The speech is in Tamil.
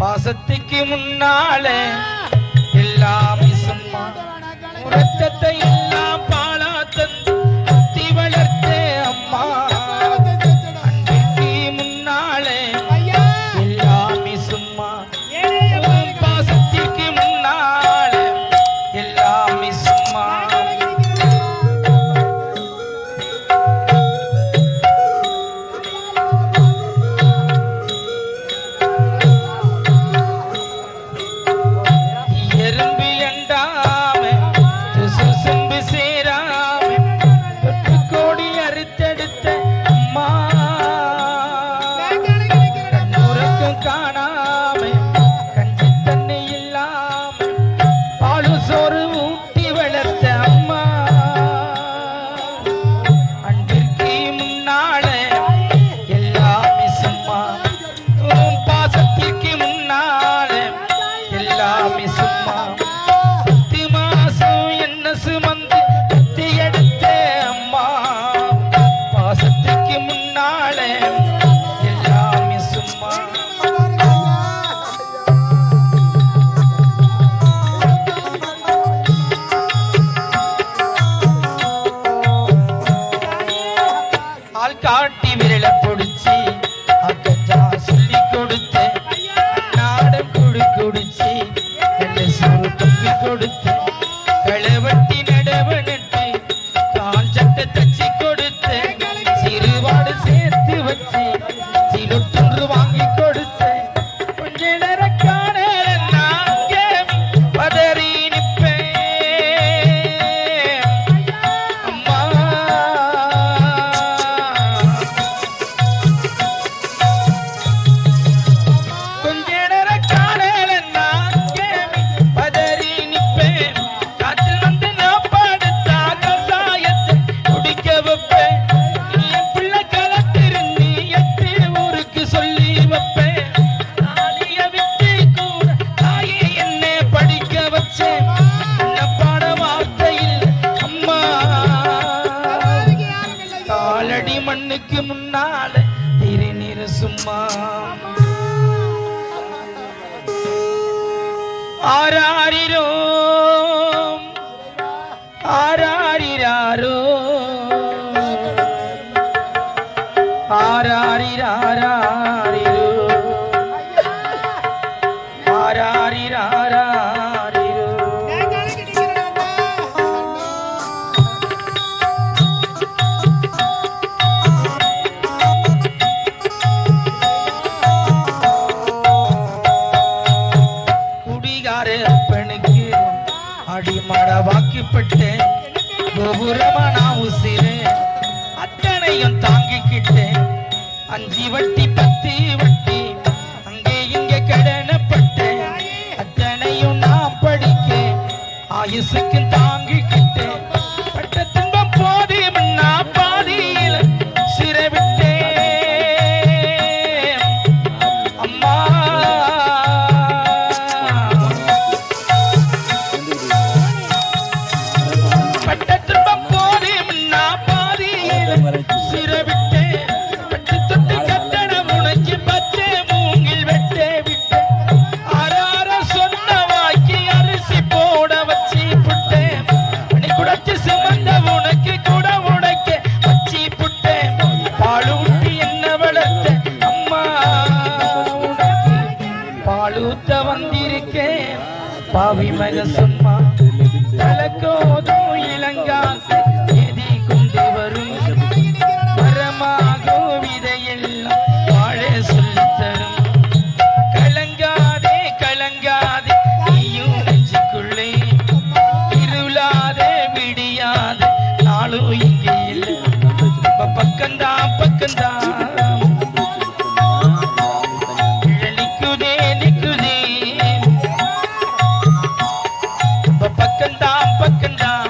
பாசத்துக்கு முன்னாலே எல்லாமே சும்மா ரத்தத்தை எல்லாம் பாலா தந்து கத்தி வளர்த்த அம்மா அன்றைக்கு முன்னாலே எல்லாமே சும்மா பாசத்துக்கு முன்னாலே எல்லாமே சும்மா காட்டி விரல பொடிச்சு அக்கா சொல்லி கொடுத்து நாடம் குடி குடிச்சு சோறு தப்பி கொடுத்து களவட்டி நடவ நட்டு கால் சட்டை தச்சு கொடுத்து சிறுவாடு சேர்த்து வச்சு சிலுட்டொன்று வாங்கி கொடுத்து கொஞ்ச நேரம் காணல நாங்க பதறி நிப்பேன் அம்மா மண்ணுக்கு முன்னால திருநீர் சும்மா ஆராரிரோ ஆராரிராரோ ஆராரிராரோ ஆராரிராரோ அடிமாட வாக்கிப்பட்டேன் கோபுரமா நான் உசிரேன் அத்தனையும் தாங்கிக்கிட்டேன் 5 வட்டி 10 வட்டி அங்கே இங்கே கடனப்பட்டேன் அத்தனையும் நான் படிக்க ஆயுசுக்கு தாங்கிக்கிட்டேன் பட்ட துன்பம் போதும் நான் பாதியில் சிறவிட்டேன் அம்மா சிறவிட்டே பட்டு தொட்டு கட்டண முனைச்சு பச்சை மூங்கில் வெட்டே விட்டு ஆறார சொன்ன வாக்கி அரிசி போட வச்சு புட்டேன் மணி குடச்சு சுமந்த உனக்கு கூட உடைக்க வச்சு புட்டேன் பாலு ஊட்டி என்ன வளர்த்த அம்மா உனக்கு பாலூத்த வந்திருக்கேன் பாவி மக சும்மா தலக்கோதும் இளங்காசு எதி கொண்டு வரும் கலங்காதே கலங்காதே நீயும் நெஞ்சுக்குள்ளே இருளாதே விடியாதே நாளும் இங்கே இல்லை பக்கம்தான் பக்கம்தான் நிக்குதே நிக்குதே பக்கம்தான் பக்கம்தான்